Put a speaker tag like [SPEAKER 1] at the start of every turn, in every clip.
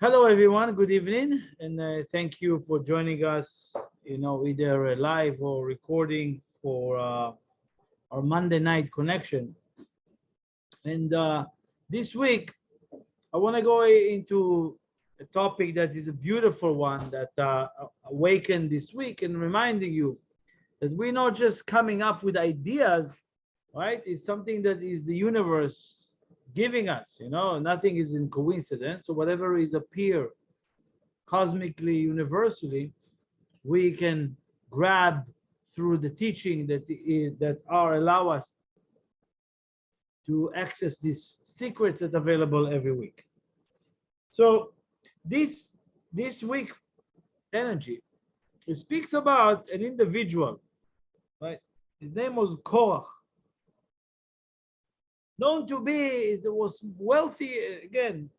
[SPEAKER 1] Hello, everyone. Good evening, and thank you for joining us. Either live or recording for our Monday night connection. And this week, I want to go into a topic that is a beautiful one that awakened this week, and reminding you that we're not just coming up with ideas, right? It's something that is the universe giving us. Nothing is in coincidence. So whatever is appear cosmically, universally, we can grab through the teaching that are allow us to access these secrets that are available every week. So this week energy, it speaks about an individual, right? His name was Korach, known to be is the most wealthy, again,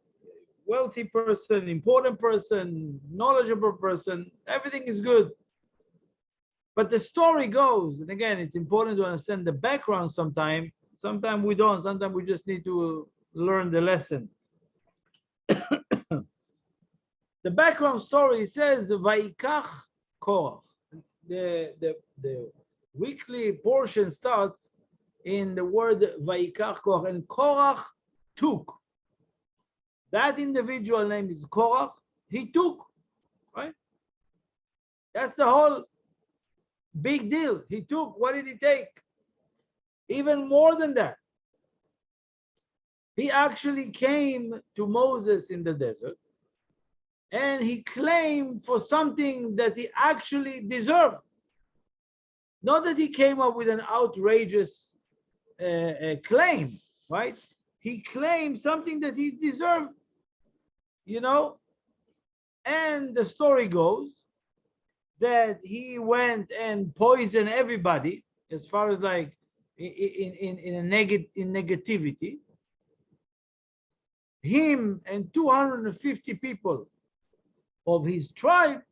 [SPEAKER 1] wealthy person, important person, knowledgeable person. Everything is good. But the story goes, and again, it's important to understand the background sometimes. Sometimes we don't. Sometimes we just need to learn the lesson. The background story says, Vaikach Korach. The weekly portion starts in the word Vaikach Korach, and Korach took. That individual name is Korach. He took, right? That's the whole big deal. He took. What did he take? Even more than that. He actually came to Moses in the desert, and he claimed for something that he actually deserved. Not that he came up with an outrageous claim, right? He claimed something that he deserved, and the story goes that he went and poisoned everybody, as far as like in negativity. Him and 250 people of his tribe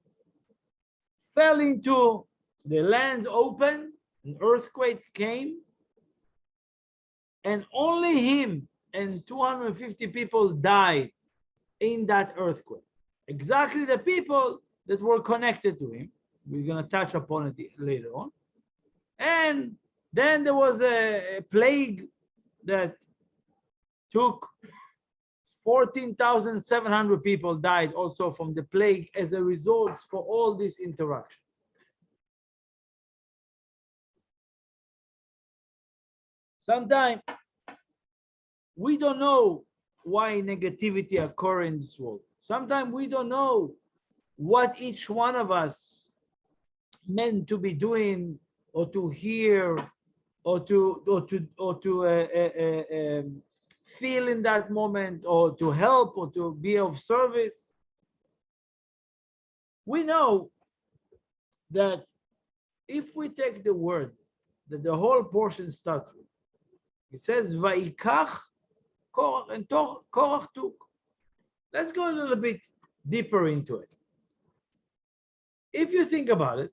[SPEAKER 1] fell into the land open, an earthquake came, and only him and 250 people died in that earthquake. Exactly the people that were connected to him. We're going to touch upon it later on. And then there was a plague that took 14,700 people died also from the plague as a result for all this interaction. Sometimes we don't know why negativity occurs in this world. Sometimes we don't know what each one of us meant to be doing, or to hear, or to feel in that moment, or to help, or to be of service. We know that if we take the word that the whole portion starts with, it says Vaikach Korach, and Korach took. Let's go a little bit deeper into it. If you think about it,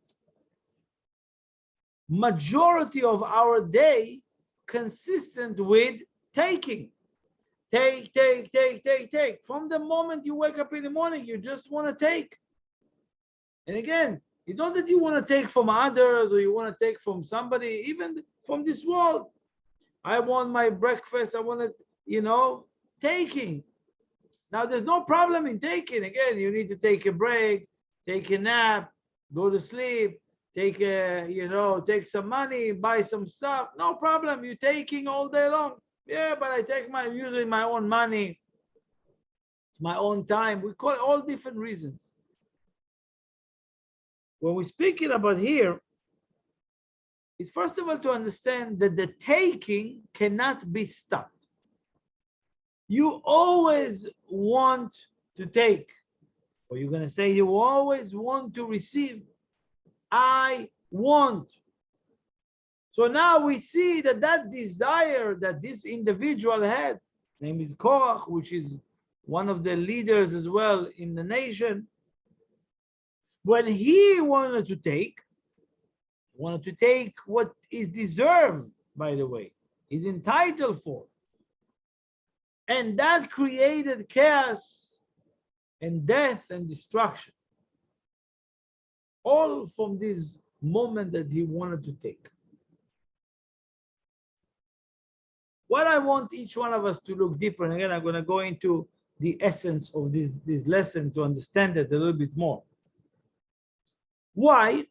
[SPEAKER 1] majority of our day consistent with taking. Take. From the moment you wake up in the morning, you just want to take. And again, it's not that you want to take from others, or you want to take from somebody, even from this world. I want my breakfast, I want to, taking. Now, there's no problem in taking. Again, you need to take a break, take a nap, go to sleep, take some money, buy some stuff. No problem. You're taking all day long. Yeah, but I take using my own money. It's my own time. We call it all different reasons. When we're speaking about here, is first of all to understand that the taking cannot be stopped. You always want to take, or you're going to say you always want to receive. I want. So now we see that desire that this individual had, his name is Korach, which is one of the leaders as well in the nation. When he wanted to take what is deserved, by the way, is entitled for. And that created chaos and death and destruction. All from this moment that he wanted to take. What I want each one of us to look deeper, and again, I'm going to go into the essence of this lesson to understand it a little bit more. Why?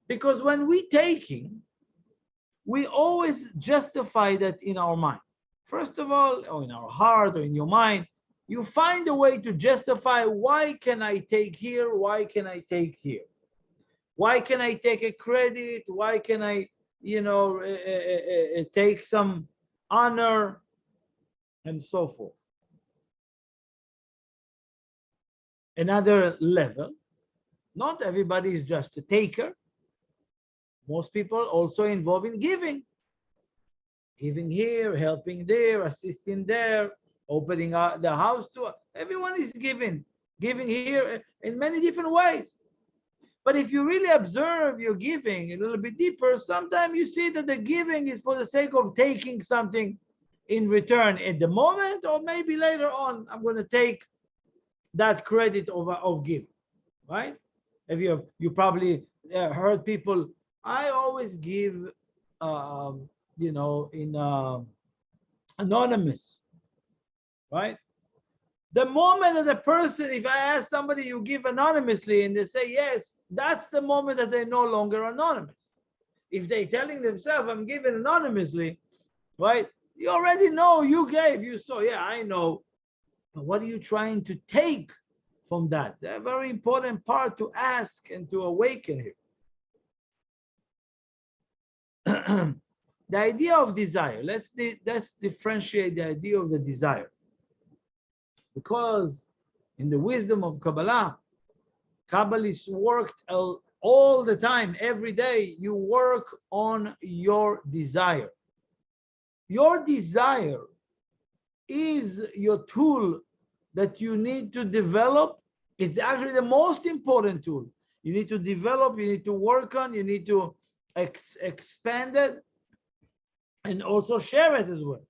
[SPEAKER 1] Because when we're taking, we always justify that in our mind. First of all, or in our heart or in your mind, you find a way to justify, why can I take here? Why can I take here? Why can I take a credit? Why can I, take some honor and so forth? Another level, not everybody is just a taker. Most people also involved in giving. Giving here, helping there, assisting there, opening the house to everyone is giving here in many different ways. But if you really observe your giving a little bit deeper, sometimes you see that the giving is for the sake of taking something in return at the moment, or maybe later on, I'm going to take that credit of giving, right? If you probably heard people, I always give, in anonymous, right? The moment that a person, if I ask somebody, you give anonymously, and they say yes, that's the moment that they're no longer anonymous. If they're telling themselves, I'm giving anonymously, right? You already know you gave, you saw, yeah, I know. But what are you trying to take from that? That's a very important part to ask and to awaken here. The idea of desire, let's differentiate the idea of the desire. Because in the wisdom of Kabbalah, Kabbalists worked all the time, every day, you work on your desire. Your desire is your tool that you need to develop. It's actually the most important tool. You need to develop, you need to work on, you need to expand it, and also share it as well.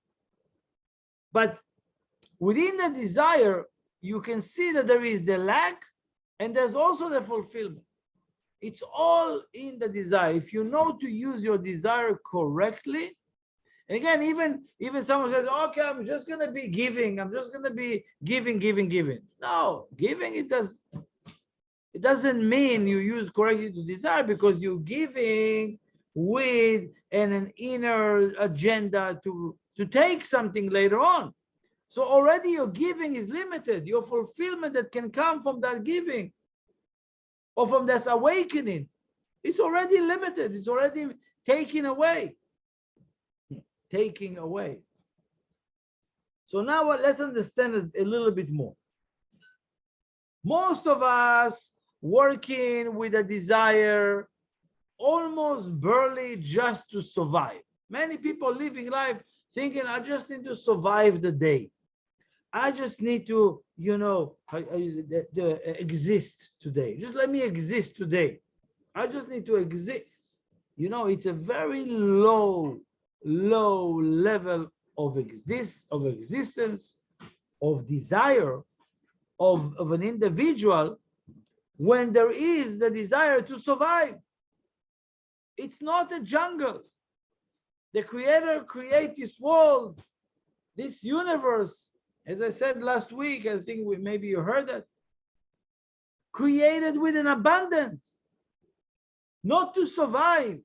[SPEAKER 1] But within the desire, you can see that there is the lack and there's also the fulfillment. It's all in the desire. If you know to use your desire correctly, and again, even someone says, okay, I'm just going to be giving. I'm just going to be giving. No, giving, it doesn't mean you use correctly to desire, because you're giving with an inner agenda to take something later on. So already your giving is limited. Your fulfillment that can come from that giving or from that awakening, it's already limited. It's already taken away. Taking away. So now let's understand it a little bit more. Most of us working with a desire almost barely just to survive. Many people living life thinking, I just need to survive the day. I just need to, exist today. Just let me exist today. I just need to exist. It's a very low level of existence, of desire of an individual, when there is the desire to survive. It's not a jungle. The Creator created this world, this universe. As I said last week, I think maybe you heard that, created with an abundance, not to survive,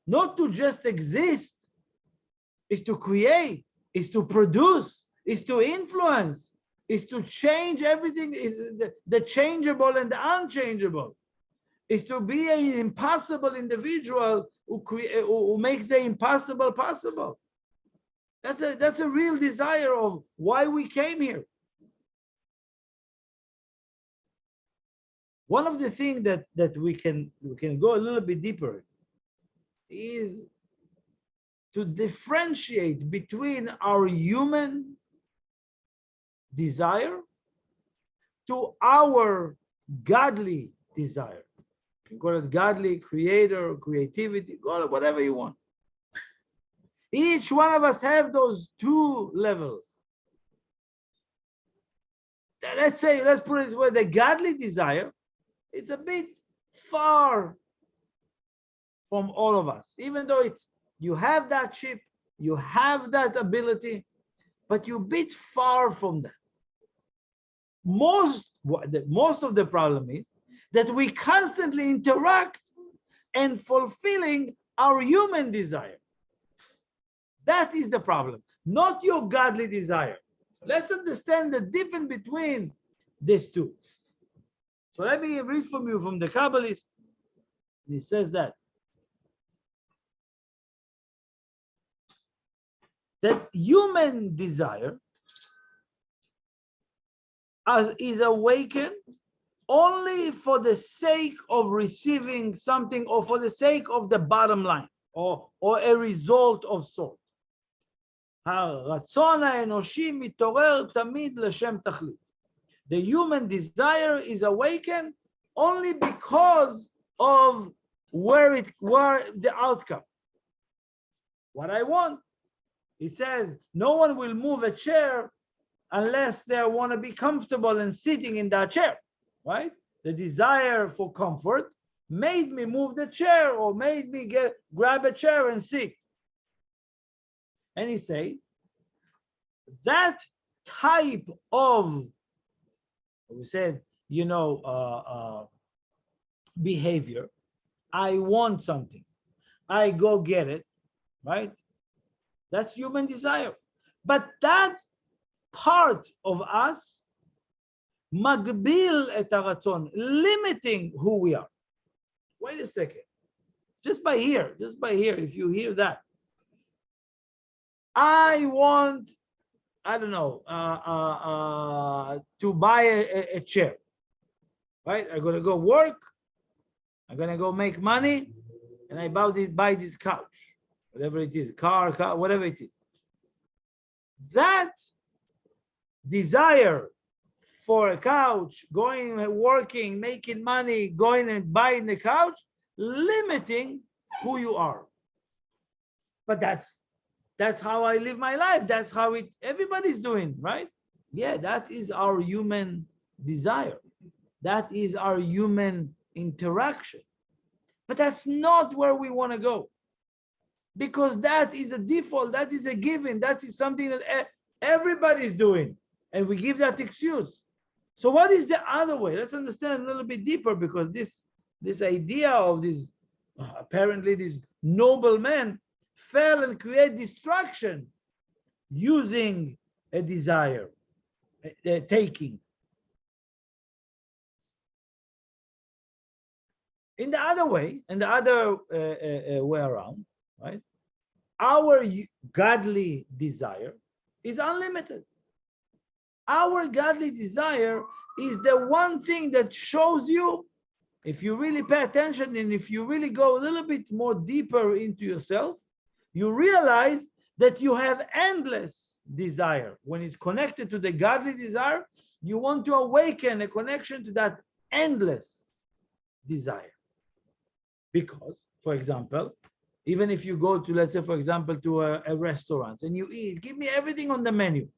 [SPEAKER 1] not to just exist, is to create, is to produce, is to influence, is to change everything, is the changeable and the unchangeable, is to be an impossible individual who makes the impossible possible. That's a real desire of why we came here. One of the things that we can go a little bit deeper is to differentiate between our human desire to our godly desire. You can call it godly, creator, creativity, call it whatever you want. Each one of us have those two levels. let's put it this way, the godly desire, it's a bit far from all of us, even though you have that chip, you have that ability, but you're a bit far from that. Most of the problem is that we constantly interact and fulfilling our human desire. That is the problem, not your godly desire. Let's understand the difference between these two. So let me read from you from the Kabbalist. He says that human desire is awakened only for the sake of receiving something, or for the sake of the bottom line, or a result of sort. הרצון האנושי מתעורר תמיד לשם תכלית. The human desire is awakened only because of where the outcome. What I want. He says, no one will move a chair unless they want to be comfortable and sitting in that chair, right? The desire for comfort made me move the chair, or made me grab a chair and sit. And he say, that type of, we said, behavior, I want something, I go get it, right? That's human desire. But that part of us, magbil et haratzon, limiting who we are. Wait a second. Just by here, if you hear that, I want, I don't know, to buy a chair, right? I'm gonna go work, I'm gonna go make money, and I buy this couch, whatever it is, car, whatever it is. That desire for a couch, going and working, making money, going and buying the couch, limiting who you are. But that's how I live my life. That's how everybody's doing, right? Yeah, that is our human desire. That is our human interaction. But that's not where we want to go. Because that is a default, that is a given, that is something that everybody's doing. And we give that excuse. So what is the other way? Let's understand a little bit deeper, because this idea of this, apparently this noble man fell and create distraction using a desire, taking. In the other way, way around, right? Our godly desire is unlimited. Our godly desire is the one thing that shows you, if you really pay attention and if you really go a little bit more deeper into yourself, you realize that you have endless desire. When it's connected to the godly desire, you want to awaken a connection to that endless desire. Because, for example, even if you go to, let's say, for example, to a restaurant and you eat, give me everything on the menu.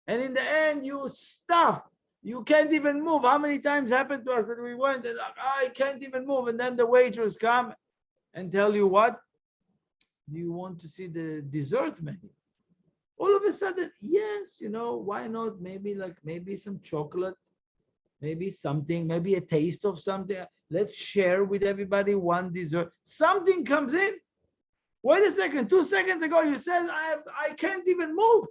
[SPEAKER 1] And in the end, you stuff. You can't even move. How many times happened to us that we went and I can't even move, and then the waitress come and tell you, what? Do you want to see the dessert menu? All of a sudden, yes, why not? Maybe some chocolate, maybe something, maybe a taste of something. Let's share with everybody one dessert. Something comes in. Wait a second, 2 seconds ago you said I can't even move.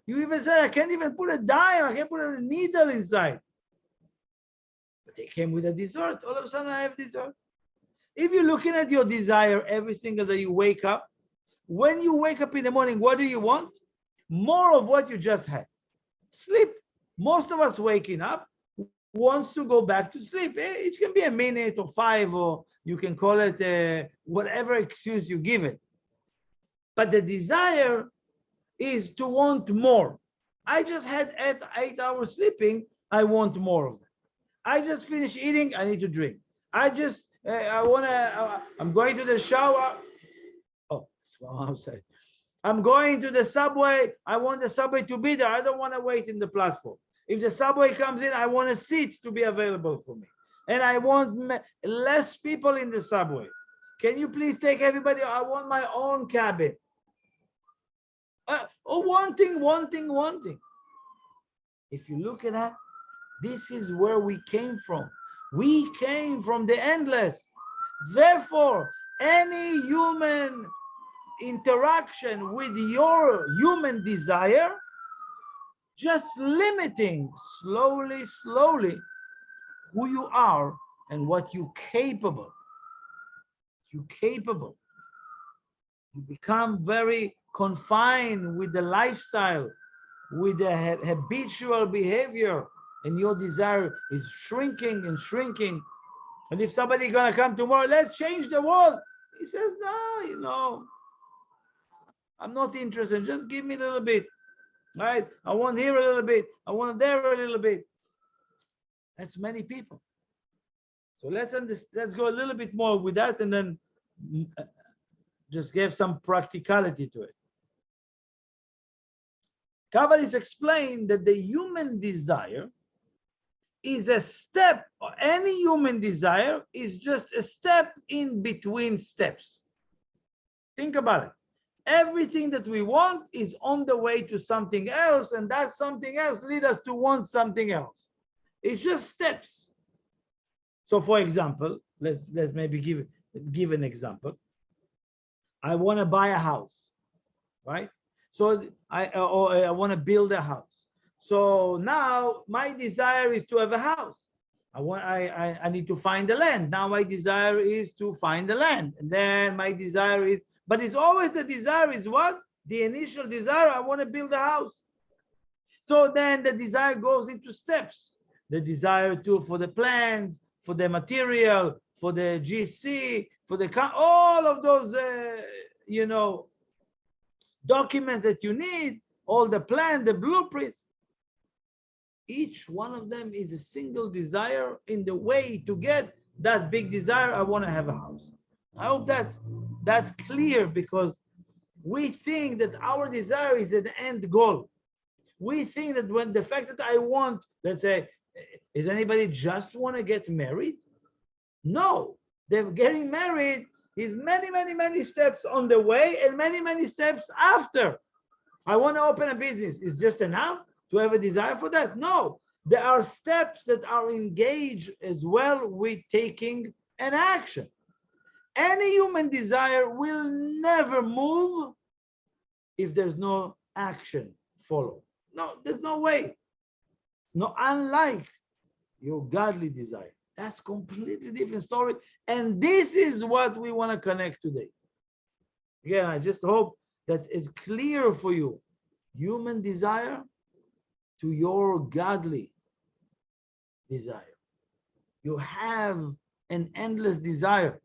[SPEAKER 1] You even said I can't even put a dime, I can't put a needle inside. But they came with a dessert. All of a sudden I have dessert. If you're looking at your desire every single day you wake up, when you wake up in the morning, what do you want? More of what you just had. Sleep. Most of us waking up wants to go back to sleep. It can be a minute or 5, or you can call it whatever excuse you give it. But the desire is to want more. I just had 8 hours sleeping. I want more of that. I just finished eating. I need to drink. I'm going to the shower. Oh, it's from outside. I'm going to the subway. I want the subway to be there. I don't want to wait in the platform. If the subway comes in, I want a seat to be available for me. And I want less people in the subway. Can you please take everybody? I want my own cabin. One thing. If you look at that, this is where we came from. We came from the endless. Therefore, any human interaction with your human desire, just limiting slowly who you are and what you're capable. You become very confined with the lifestyle, with the habitual behavior, and your desire is shrinking and shrinking. And if somebody gonna come tomorrow, let's change the world, he says, no, I'm not interested. Just give me a little bit, right? I want here a little bit. I want there a little bit. That's many people. So let's go a little bit more with that, and then just give some practicality to it. Kabbalists explain that the human desire is a step, or any human desire is just a step in between steps. Think about it. Everything that we want is on the way to something else, and that something else leads us to want something else. It's just steps. So for example, let's maybe give an example. I want to buy a house, right? So I want to build a house. So now my desire is to have a house. I need to find the land. Now my desire is to find the land. And then my desire is, but it's always the desire is what? The initial desire, I want to build a house. So then the desire goes into steps. The desire for the plans, for the material, for the GC, for the all of those documents that you need, all the plan, the blueprints. Each one of them is a single desire in the way to get that big desire. I want to have a house. I hope that's clear, because we think that our desire is an end goal. We think that when the fact that I want, let's say, is anybody just want to get married? No, they're getting married is many steps on the way and many steps after. I want to open a business. Is just enough to have a desire for that? No, there are steps that are engaged as well with taking an action. Any human desire will never move if there's no action follow. No, there's no way. No, unlike your godly desire. That's completely different story. And this is what we want to connect today. Again, I just hope that is clear for you. Human desire to your godly desire. You have an endless desire.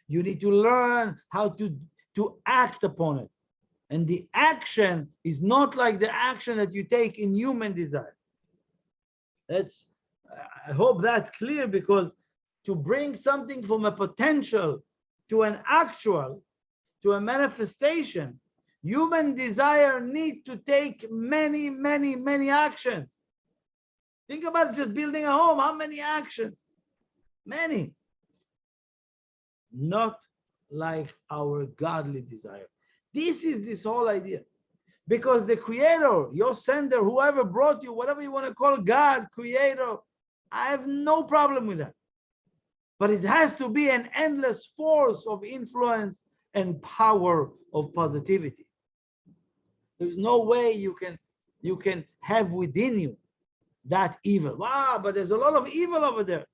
[SPEAKER 1] You need to learn how to act upon it. And the action is not like the action that you take in human desire. I hope that's clear, because to bring something from a potential to an actual, to a manifestation, human desire needs to take many actions. Think about just building a home. How many actions? Many. Not like our godly desire. This is this whole idea. Because the creator, your sender, whoever brought you, whatever you want to call God, creator, I have no problem with that. But it has to be an endless force of influence and power of positivity. There's no way you can have within you that evil. Wow, but there's a lot of evil over there.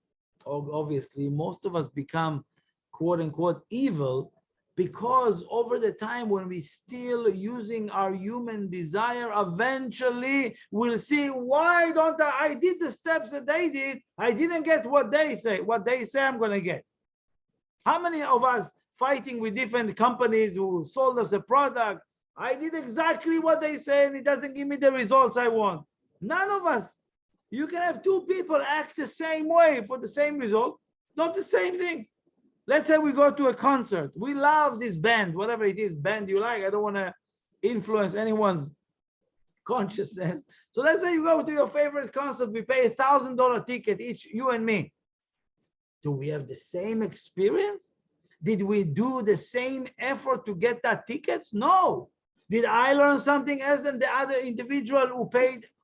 [SPEAKER 1] Obviously, most of us become quote unquote evil because over the time when we still using our human desire, eventually we'll see, why don't I did the steps that they did, I didn't get what they say I'm going to get. How many of us fighting with different companies who sold us a product, I did exactly what they say and it doesn't give me the results I want? None of us. You can have two people act the same way for the same result, not the same thing. Let's say we go to a concert. We love this band, whatever it is, band you like. I don't want to influence anyone's consciousness. So let's say you go to your favorite concert, we pay $1,000 ticket each, you and me. Do we have the same experience? Did we do the same effort to get that tickets? No. Did I learn something else than the other individual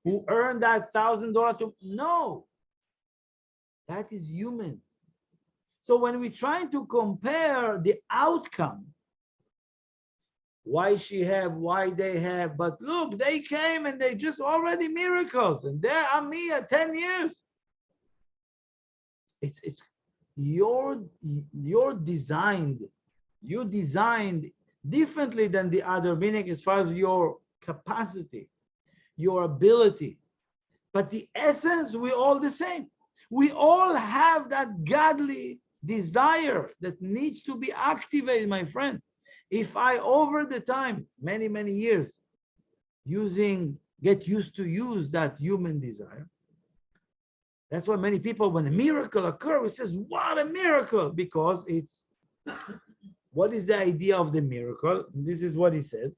[SPEAKER 1] who earned that $1,000 No. That is human. So when we try to compare the outcome, why she have, why they have, but look, they came and they just already miracles, and there I'm me at 10 years. It's you're designed, you designed differently than the other, meaning as far as your capacity, your ability, but the essence, we're all the same. We all have that godly desire that needs to be activated, my friend. If I, over the time, many, many years, get used to use that human desire. That's why many people, when a miracle occurs, it says, what a miracle, because it's, what is the idea of the miracle? This is what he says.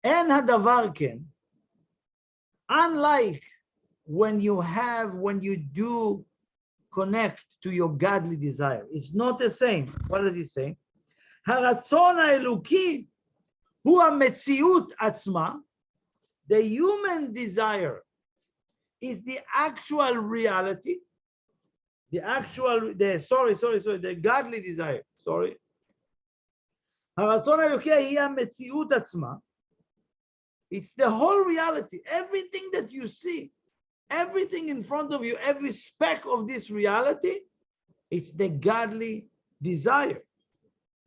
[SPEAKER 1] En hadavar ken, unlike when you do connect to your godly desire, it's not the same. What does he say? הרצון האלוקי הוא המציאות עצמה. The human desire is the actual reality. The godly desire. הרצון האלוקי היא המציאות עצמה. It's the whole reality. Everything that you see, everything in front of you, every speck of this reality, it's the godly desire.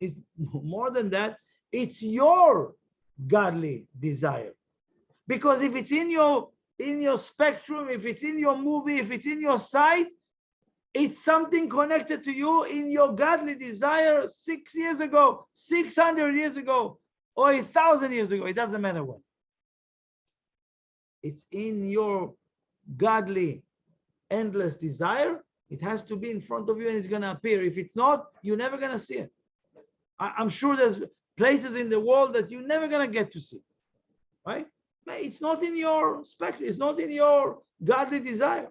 [SPEAKER 1] It's more than that, it's your godly desire. Because if it's in your spectrum, if it's in your movie, if it's in your sight, it's something connected to you in your godly desire 6 years ago, 600 years ago, or 1,000 years ago. It doesn't matter when. It's in your godly, endless desire. It has to be in front of you and it's going to appear. If it's not, you're never going to see it. I'm sure there's places in the world that you're never going to get to see, right? It's not in your spectrum. It's not in your godly desire.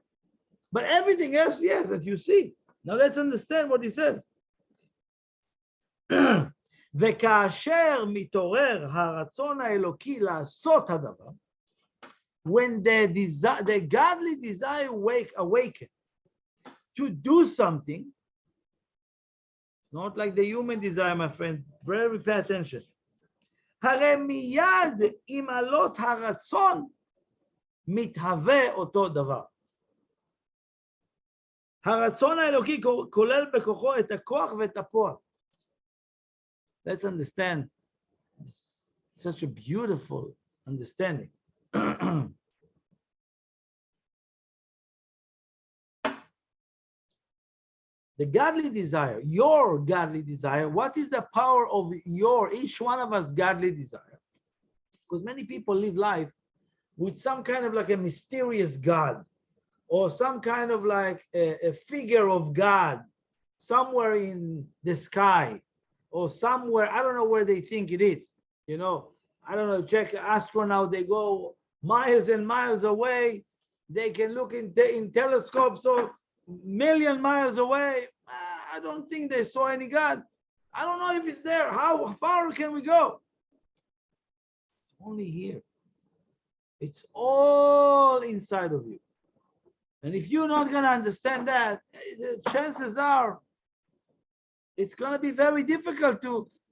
[SPEAKER 1] But everything else, yes, that you see. Now let's understand what he says. וכאשר מתעורר הרצון האלוקי לעשות הדבר, when the godly desire awaken to do something, it's not like the human desire, my friend. Very pay attention. הרי מיד עם עלות הרצון מתהווה אותו דבר. הרצון האלוקי כולל בכוחו את הכוח ואת הפועל. Let's understand. It's such a beautiful understanding. The godly desire, your godly desire, what is the power of each one of us godly desire? Because many people live life with some kind of like a mysterious God, or some kind of like a figure of God somewhere in the sky, or somewhere, I don't know where they think it is. You know, I don't know, check astronaut, they go miles and miles away. They can look in telescopes, so million miles away. I don't think they saw any God. I don't know if it's there. How far can we go? It's only here. It's all inside of you. And if you're not going to understand that, chances are it's going to be very difficult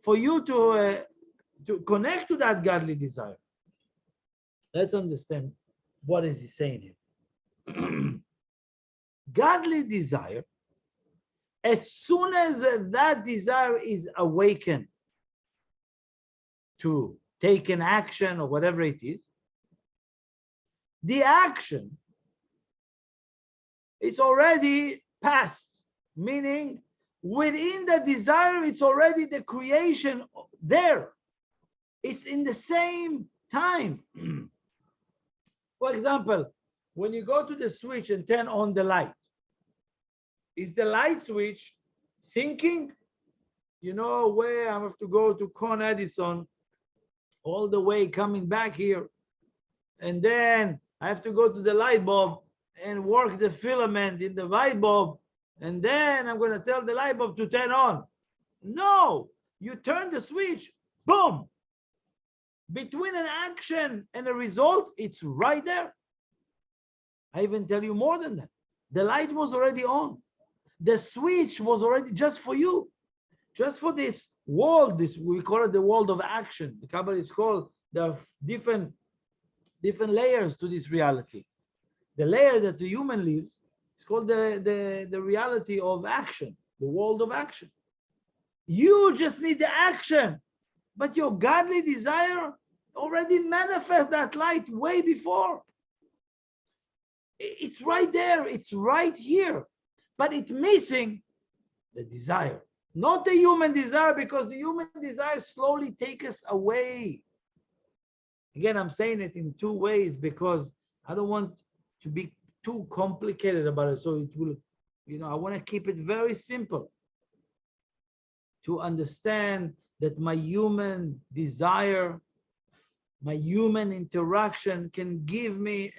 [SPEAKER 1] for you to connect to that godly desire. Let's understand what is he saying here. Godly desire, as soon as that desire is awakened to take an action or whatever it is, the action, it's already past, meaning within the desire, it's already the creation there. It's in the same time. For example, when you go to the switch and turn on the light, is the light switch thinking, you know, where I have to go to Con Edison, all the way coming back here, and then I have to go to the light bulb and work the filament in the light bulb, and then I'm going to tell the light bulb to turn on. No, you turn the switch, boom. Between an action and a result, it's right there. I even tell you more than that. The light was already on. The switch was already just for you, just for this world. This, we call it the world of action. The Kabbalah is called, there are different layers to this reality. The layer that the human lives is called the reality of action, the world of action. You just need the action, but your godly desire already manifests that light way before. It's right there, it's right here, but it's missing the desire, not the human desire, because the human desire slowly takes us away. Again, I'm saying it in two ways because I don't want to be too complicated about it. So it will, you know, I want to keep it very simple to understand that my human desire, my human interaction can give me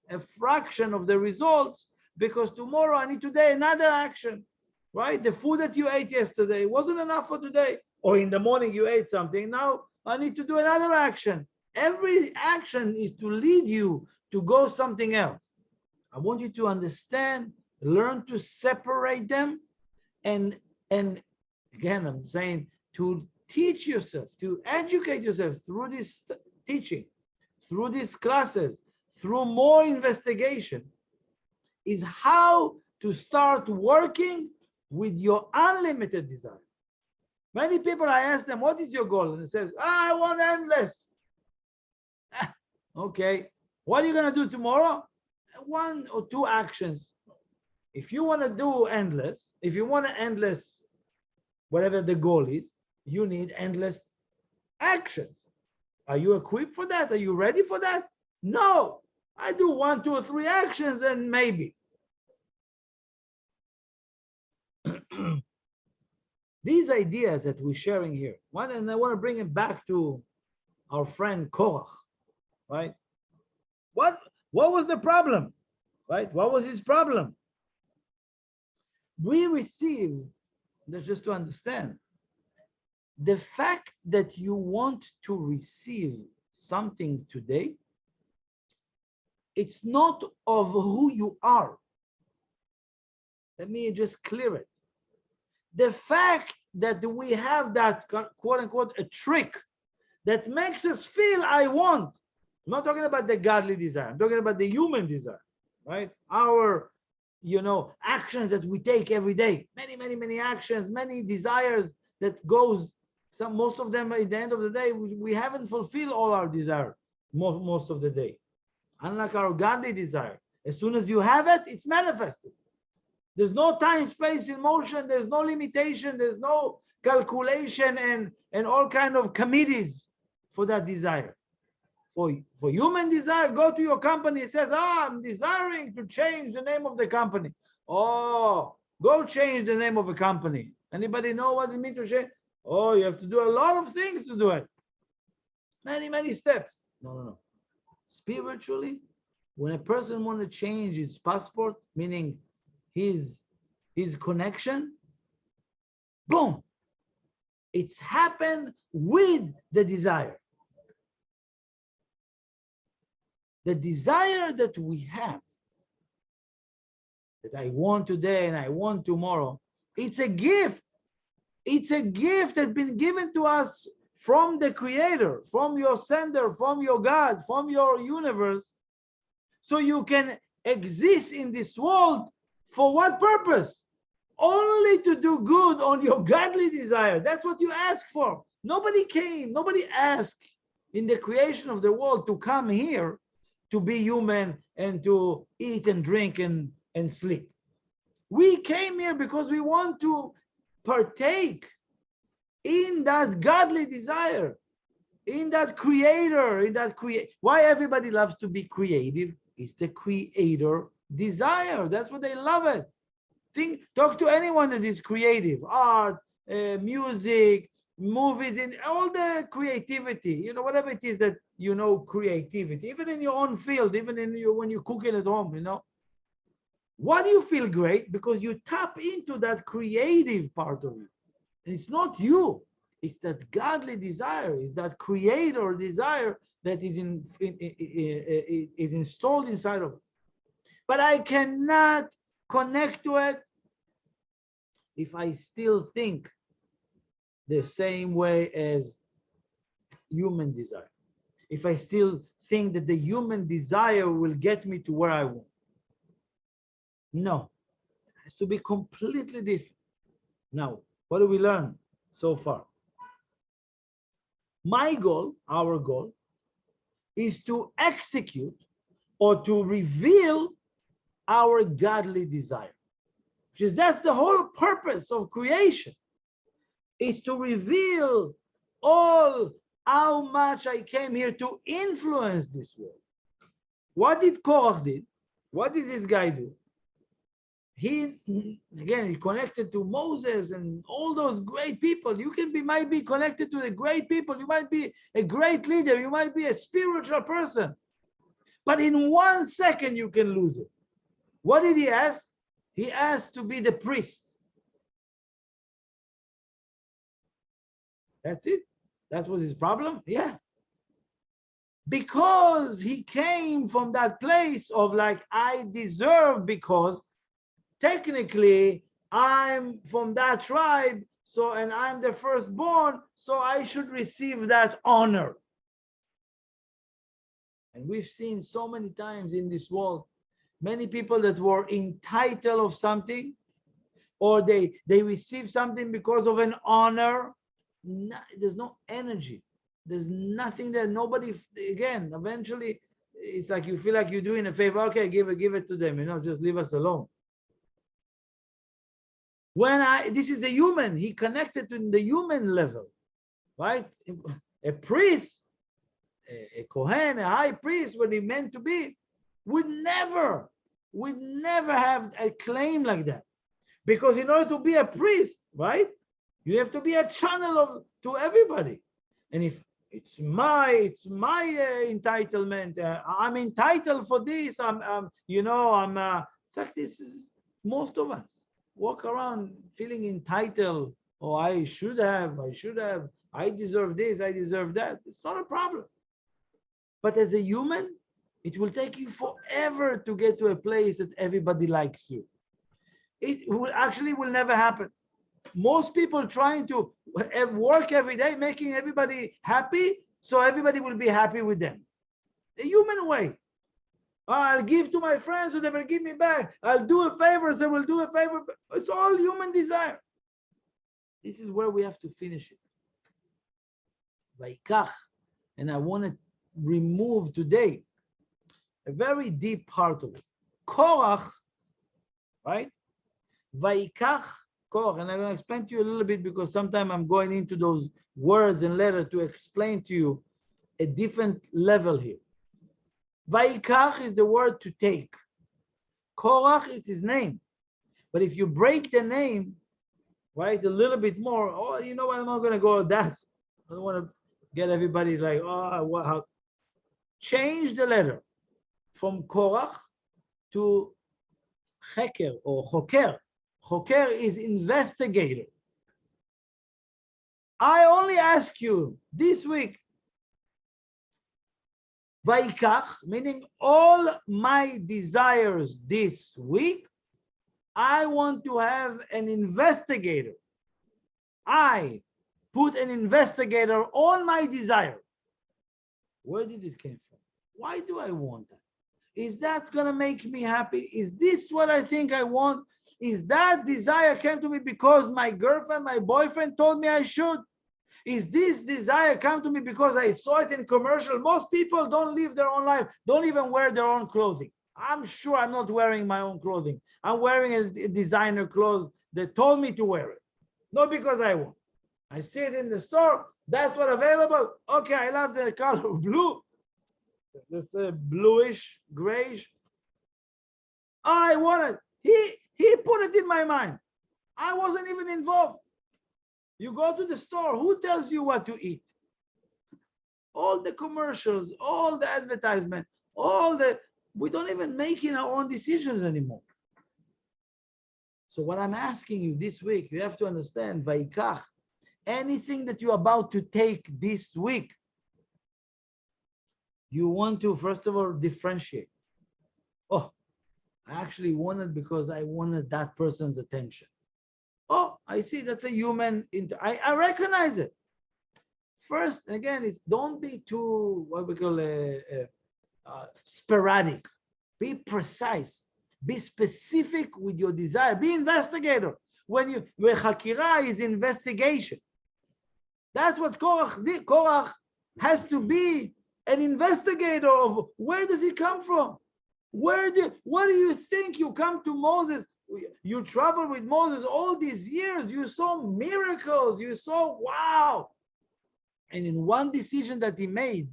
[SPEAKER 1] a fraction of the results, because tomorrow I need today another action, right? The food that you ate yesterday wasn't enough for today, or in the morning you ate something. Now I need to do another action. Every action is to lead you to go something else. I want you to understand, learn to separate them, and again, I'm saying to teach yourself, to educate yourself through this teaching, through these classes, through more investigation, is how to start working with your unlimited desire. Many people, I ask them, what is your goal? And it says, I want endless. Okay, what are you going to do tomorrow? 1 or 2 actions. If you want to do endless, if you want to endless, whatever the goal is, you need endless actions. Are you equipped for that? Are you ready for that? No. I do 1, 2, or 3 actions and maybe. These ideas that we're sharing here, and I want to bring it back to our friend Korach, right? What was the problem, right? What was his problem? We received, that's just to understand, the fact that you want to receive something today, it's not of who you are. Let me just clear it. The fact that we have that quote unquote a trick that makes us feel I want. I'm not talking about the godly desire. I'm talking about the human desire, right? Our, you know, actions that we take every day. Many actions, many desires that goes. Most of them at the end of the day, we haven't fulfilled all our desire most of the day. Unlike our godly desire, as soon as you have it, it's manifested. There's no time, space, in motion. There's no limitation. There's no calculation and all kind of committees for that desire. For human desire, go to your company. It says, I'm desiring to change the name of the company. Oh, go change the name of a company. Anybody know what it means to change? Oh, you have to do a lot of things to do it. Many steps. No. Spiritually, when a person wants to change his passport, meaning his connection, boom, it's happened with the desire. The desire that we have, that I want today and I want tomorrow, it's a gift. It's a gift that's been given to us from the Creator, from your sender, from your God, from your universe. So you can exist in this world for what purpose? Only to do good on your godly desire. That's what you ask for. Nobody asked in the creation of the world to come here to be human and to eat and drink and sleep. We came here because we want to partake in that godly desire, in that creator, Why everybody loves to be creative? It's the creator desire. That's what they love it. Talk to anyone that is creative, art, music, movies, in all the creativity, whatever it is that, creativity, even in your own field, even when you're cooking at home, why do you feel great? Because you tap into that creative part of you. And it's not you, it's that godly desire, it's that creator desire that is is installed inside of us. But I cannot connect to it if I still think the same way as human desire. If I still think that the human desire will get me to where I want. No, it has to be completely different. Now, what do we learn so far? My goal, our goal, is to execute or to reveal our godly desire. Because that's the whole purpose of creation, is to reveal all how much I came here to influence this world. What did Korach did? What did this guy do? He connected to Moses and all those great people. You might be connected to the great people. You might be a great leader. You might be a spiritual person. But in 1 second, you can lose it. What did he ask? He asked to be the priest. That's it. That was his problem. Yeah. Because he came from that place of like, I deserve, because technically I'm from that tribe, so, and I'm the firstborn, so I should receive that honor. And we've seen so many times in this world, many people that were entitled of something, or they received something because of an honor. There's no energy. There's nothing there. Nobody, again, eventually, it's like you feel like you're doing a favor. Okay, give it to them, just leave us alone. This is the human, he connected to the human level, right? A priest, a Kohen, a high priest, what he meant to be, would never have a claim like that. Because in order to be a priest, right, you have to be a channel to everybody. And if it's my entitlement, I'm entitled for this, it's like this is most of us walk around feeling entitled, or I should have, I deserve this, I deserve that. It's not a problem. But as a human, it will take you forever to get to a place that everybody likes you. It will never happen. Most people trying to work every day, making everybody happy, so everybody will be happy with them. The human way. I'll give to my friends, so they will give me back. I'll do a favor, so they will do a favor. It's all human desire. This is where we have to finish it. Vaikach, and I want to remove today a very deep part of it. Korach, right? Vaikach, Korach, and I'm going to explain to you a little bit, because sometimes I'm going into those words and letters to explain to you a different level here. Vaikach is the word to take. Korach is his name. But if you break the name, right, a little bit more, I'm not going to go with that. I don't want to get everybody like, how? Change the letter from Korach to Heker or Choker. Choker is investigator. I only ask you this week, Vaikach, meaning all my desires this week, I want to have an investigator. I put an investigator on my desire. Where did it come from? Why do I want that? Is that going to make me happy? Is this what I think I want? Is that desire came to me because my girlfriend, my boyfriend told me I should? Is this desire come to me because I saw it in commercial? Most people don't live their own life, don't even wear their own clothing. I'm sure I'm not wearing my own clothing. I'm wearing a designer clothes that told me to wear it. Not because I want. I see it in the store. That's what available. Okay, I love the color blue. this bluish, grayish. I want it. He put it in my mind. I wasn't even involved. You go to the store, who tells you what to eat? All the commercials, all the advertisement, we don't even make our own decisions anymore. So what I'm asking you this week, you have to understand, Vaikach, anything that you're about to take this week, you want to, first of all, differentiate. Oh, I actually wanted because I wanted that person's attention. Oh, I see, that's a human, I recognize it. First, again, it's don't be too, what we call sporadic. Be precise. Be specific with your desire. Be investigator. When Hakira is investigation. That's what Korach did. Korach has to be an investigator of where does it come from? What do you think? You come to Moses, you travel with Moses all these years, you saw miracles, you saw, wow. And in one decision that he made,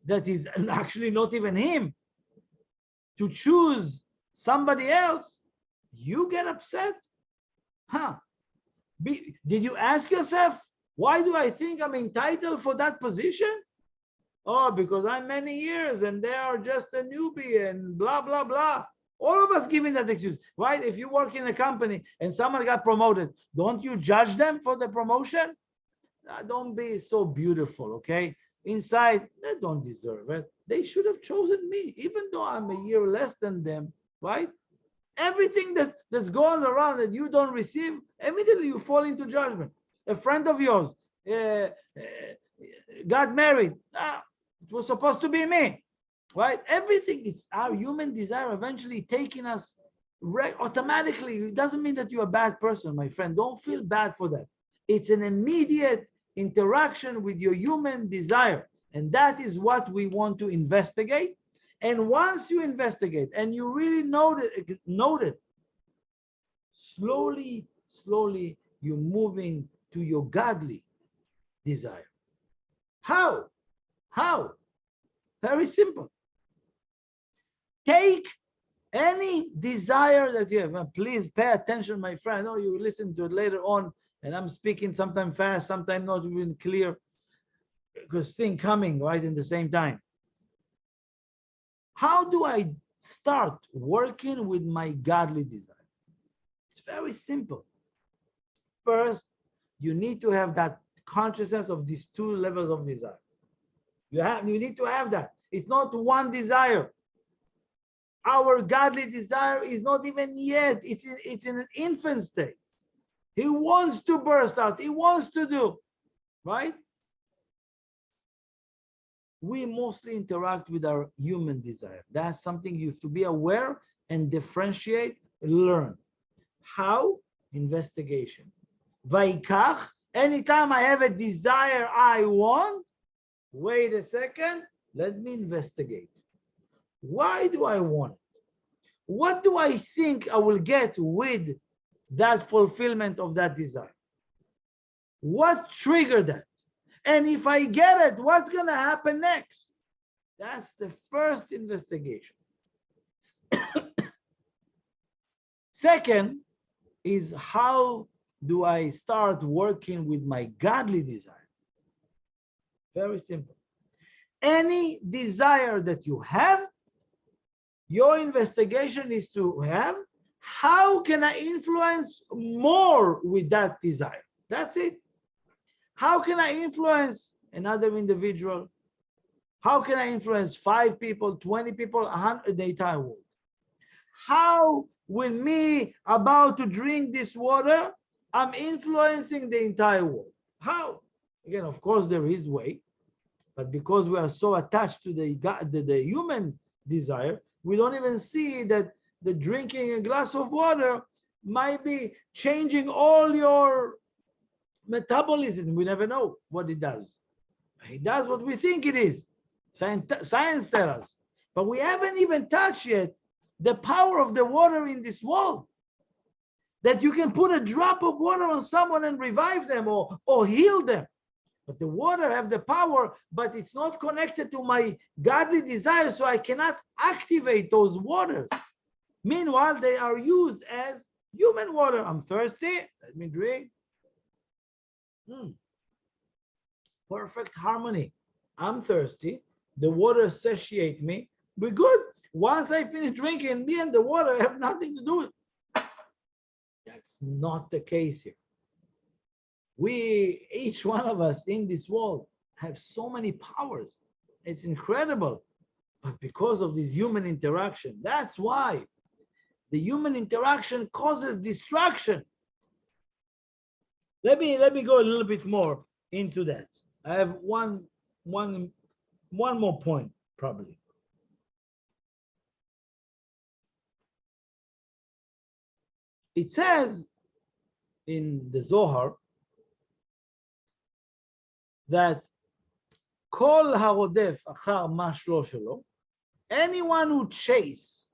[SPEAKER 1] that is actually not even him, to choose somebody else, you get upset? Did you ask yourself, why do I think I'm entitled for that position? Oh, because I'm many years and they are just a newbie and blah, blah, blah. All of us giving that excuse, right? If you work in a company and someone got promoted, don't you judge them for the promotion? Don't be so beautiful, okay? Inside, they don't deserve it. They should have chosen me, even though I'm a year less than them, right? Everything that's going around that you don't receive, immediately you fall into judgment. A friend of yours got married. It was supposed to be me, right? Everything, it's our human desire eventually taking us automatically. It doesn't mean that you're a bad person, my friend. Don't feel bad for that. It's an immediate interaction with your human desire. And that is what we want to investigate. And once you investigate and you really note it, slowly, you're moving to your godly desire. How? Very simple. Take any desire that you have. And please pay attention, my friend. I know you will listen to it later on, and I'm speaking sometimes fast, sometimes not even clear, because things coming right in the same time. How do I start working with my godly desire? It's very simple. First, you need to have that consciousness of these two levels of desire. You need to have that. It's not one desire. Our godly desire is not even yet. It's in an infant state. He wants to burst out. He wants to do, right? We mostly interact with our human desire. That's something you have to be aware and differentiate, learn. How? Investigation. Vaikach, anytime I have a desire I want, wait a second, let me investigate. Why do I want it? What do I think I will get with that fulfillment of that desire? What triggered that? And if I get it, what's going to happen next? That's the first investigation. Second is, how do I start working with my godly desire? Very simple. Any desire that you have, your investigation is to have, how can I influence more with that desire? That's it. How can I influence another individual? How can I influence 5 people, 20 people, 100, the entire world? How, with me about to drink this water, I'm influencing the entire world? How? Again, of course, there is way, but because we are so attached to the human desire, we don't even see that the drinking a glass of water might be changing all your metabolism. We never know what it does. It does what we think it is. Science tells us. But we haven't even touched yet the power of the water in this world. That you can put a drop of water on someone and revive them or heal them. But the water have the power, but it's not connected to my godly desire, so I cannot activate those waters. Meanwhile, they are used as human water. I'm thirsty, let me drink. Perfect harmony. I'm thirsty, the water satiate me, we're good. Once I finish drinking, me and the water have nothing to do with it. That's not the case here. We, each one of us in this world, have so many powers. It's incredible. But because of this human interaction, that's why the human interaction causes distraction. Let me go a little bit more into that. I have one more point, probably. It says in the Zohar that Kol harodef achar ma shlo shelo, anyone who chase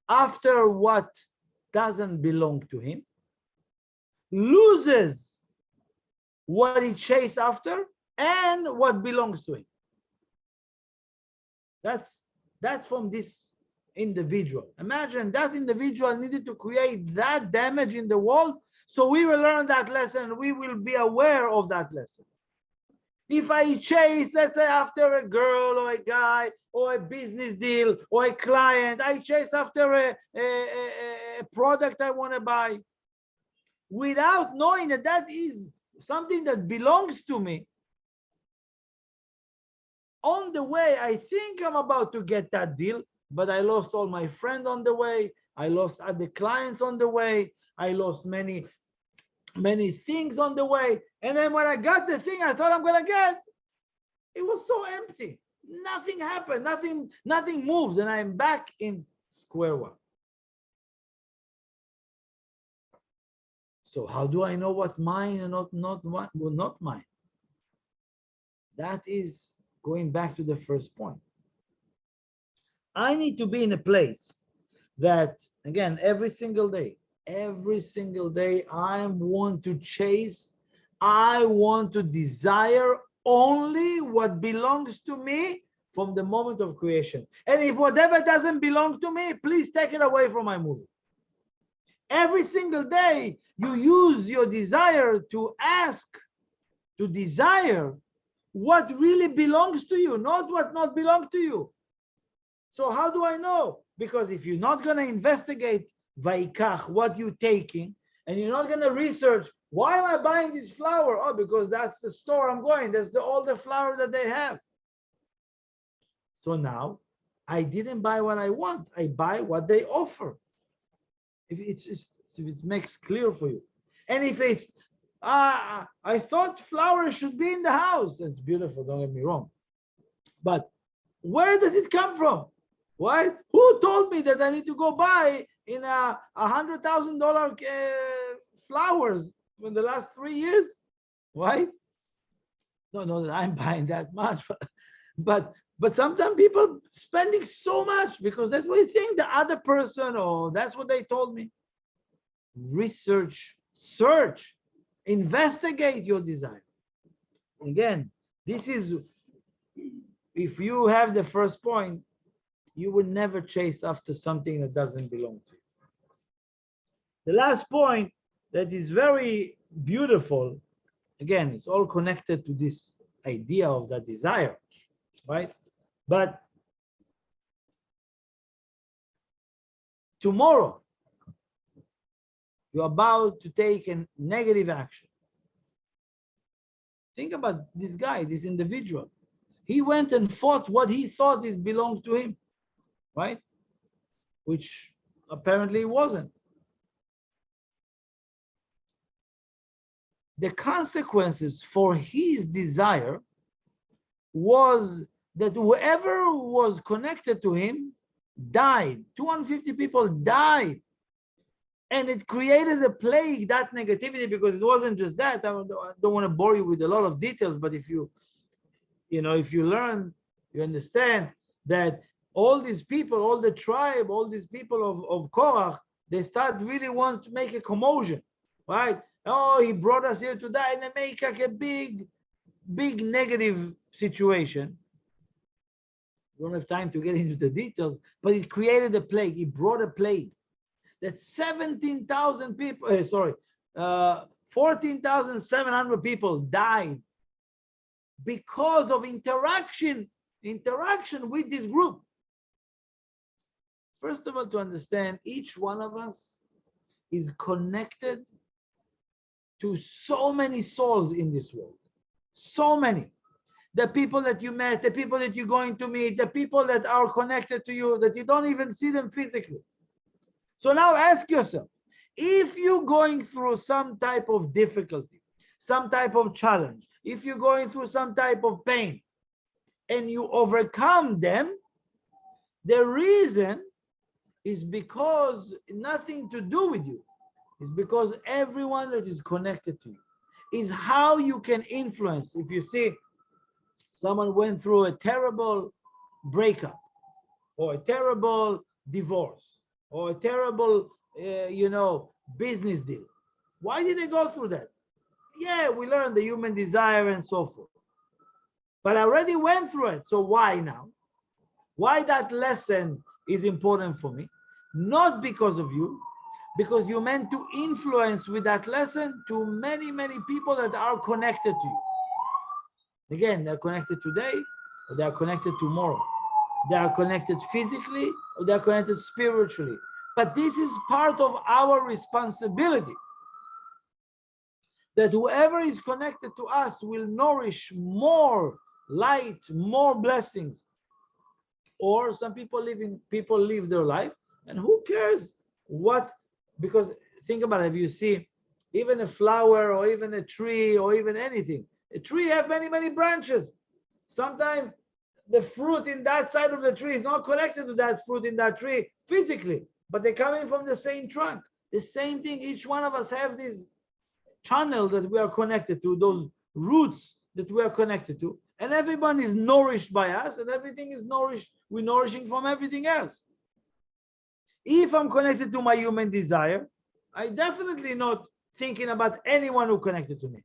[SPEAKER 1] after what doesn't belong to him loses what he chased after and what belongs to him. That's from this individual. Imagine that individual needed to create that damage in the world, so we will learn that lesson. We will be aware of that lesson. If I chase, let's say, after a girl or a guy or a business deal or a client, I chase after a product I want to buy without knowing that that is something that belongs to me. On the way, I think I'm about to get that deal, but I lost all my friends on the way. I lost other clients on the way. I lost many things on the way. And then when I got the thing I thought I'm going to get, it was so empty. Nothing happened. Nothing moved. And I'm back in square one. So how do I know what mine and not mine? That is going back to the first point. I need to be in a place that, again, every single day, I want to chase, I want to desire only what belongs to me from the moment of creation. And if whatever doesn't belong to me, please take it away from my movie. Every single day, you use your desire to ask, to desire what really belongs to you, not what not belongs to you. So how do I know? Because if you're not going to investigate Vaikach, what you're taking, and you're not going to research, why am I buying this flower? Oh, because that's the store I'm going. That's all the flower that they have. So now, I didn't buy what I want. I buy what they offer. If it makes clear for you. And if it's, I thought flowers should be in the house. It's beautiful, don't get me wrong. But where does it come from? Why? Who told me that I need to go buy in $100,000 flowers in the last 3 years? Why? Don't know that I'm buying that much, but sometimes people spending so much because that's what you think the other person, or that's what they told me. Research, search, investigate your desire. Again, this is, if you have the first point, you will never chase after something that doesn't belong to you. The last point that is very beautiful, again, it's all connected to this idea of that desire, right? But tomorrow, you're about to take a negative action. Think about this guy, this individual. He went and fought what he thought is belonged to him, right? Which apparently wasn't. The consequences for his desire was that whoever was connected to him died. 250 people died. And it created a plague, that negativity, because it wasn't just that. I don't want to bore you with a lot of details, but if you learn, you understand that all these people, all the tribe, all these people of Korach, they start really want to make a commotion, right? Oh, he brought us here to die, and they make like a big big negative situation. We don't have time to get into the details, but it created a plague. It brought a plague that 17,000 people, 14,700 people died because of interaction with this group. First of all, to understand, each one of us is connected to so many souls in this world. So many. The people that you met, the people that you're going to meet, the people that are connected to you, that you don't even see them physically. So now ask yourself, if you're going through some type of difficulty, some type of challenge, if you're going through some type of pain, and you overcome them, the reason is because nothing to do with you. It's because everyone that is connected to you is how you can influence. If you see someone went through a terrible breakup, or a terrible divorce, or a terrible, business deal. Why did they go through that? Yeah, we learned the human desire and so forth. But I already went through it, so why now? Why that lesson is important for me? Not because of you, because you meant to influence with that lesson to many, many people that are connected to you. Again, they're connected today, or they are connected tomorrow. They are connected physically, or they are connected spiritually. But this is part of our responsibility, that whoever is connected to us will nourish more light, more blessings. Or some people live their life, and who cares what? Because think about it, if you see even a flower, or even a tree, or even anything, a tree have many, many branches. Sometimes the fruit in that side of the tree is not connected to that fruit in that tree physically, but they're coming from the same trunk. The same thing, each one of us have this channel that we are connected to, those roots that we are connected to, and everyone is nourished by us, and everything is nourished, we're nourishing from everything else. If I'm connected to my human desire, I definitely not thinking about anyone who connected to me.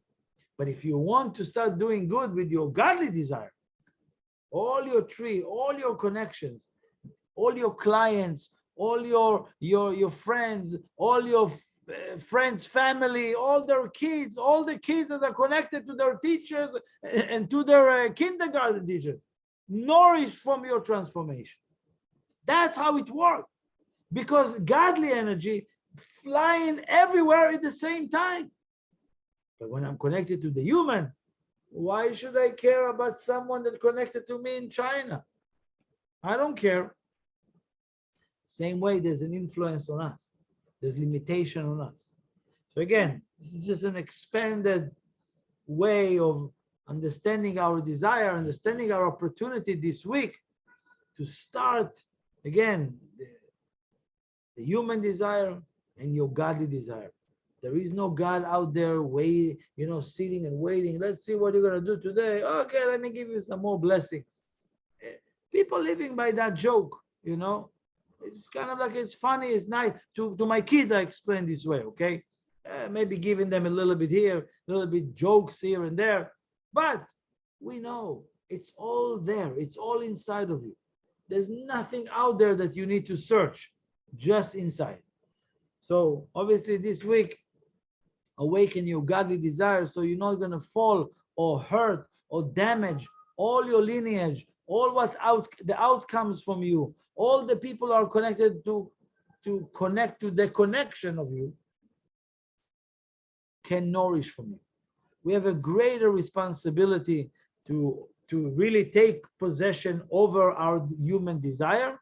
[SPEAKER 1] But if you want to start doing good with your godly desire, all your tree, all your connections, all your clients, all your friends, all your friends, family, all their kids, all the kids that are connected to their teachers and to their kindergarten teachers, nourished from your transformation. That's how it works. Because godly energy flying everywhere at the same time. But when I'm connected to the human, why should I care about someone that connected to me in China? I don't care. Same way, there's an influence on us. There's limitation on us. So again, this is just an expanded way of understanding our desire, understanding our opportunity this week to start, again, the human desire and your godly desire. There is no God out there sitting and waiting. Let's see what you're going to do today. Okay, let me give you some more blessings. People living by that joke, It's kind of like, it's funny, it's nice. To my kids, I explain this way, okay? Maybe giving them a little bit here, a little bit jokes here and there. But we know it's all there. It's all inside of you. There's nothing out there that you need to search, just inside. So obviously this week, awaken your godly desires so you're not going to fall or hurt or damage all your lineage, all the outcomes from you, all the people are connected to connect to the connection of you can nourish from you. We have a greater responsibility to really take possession over our human desire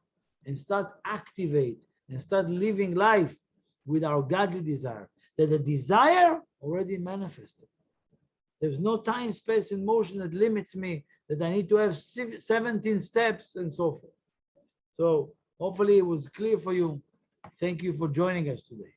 [SPEAKER 1] and start activate and start living life with our godly desire. That the desire already manifested. There's no time, space, and motion that limits me, that I need to have 17 steps and so forth. So hopefully it was clear for you. Thank you for joining us today.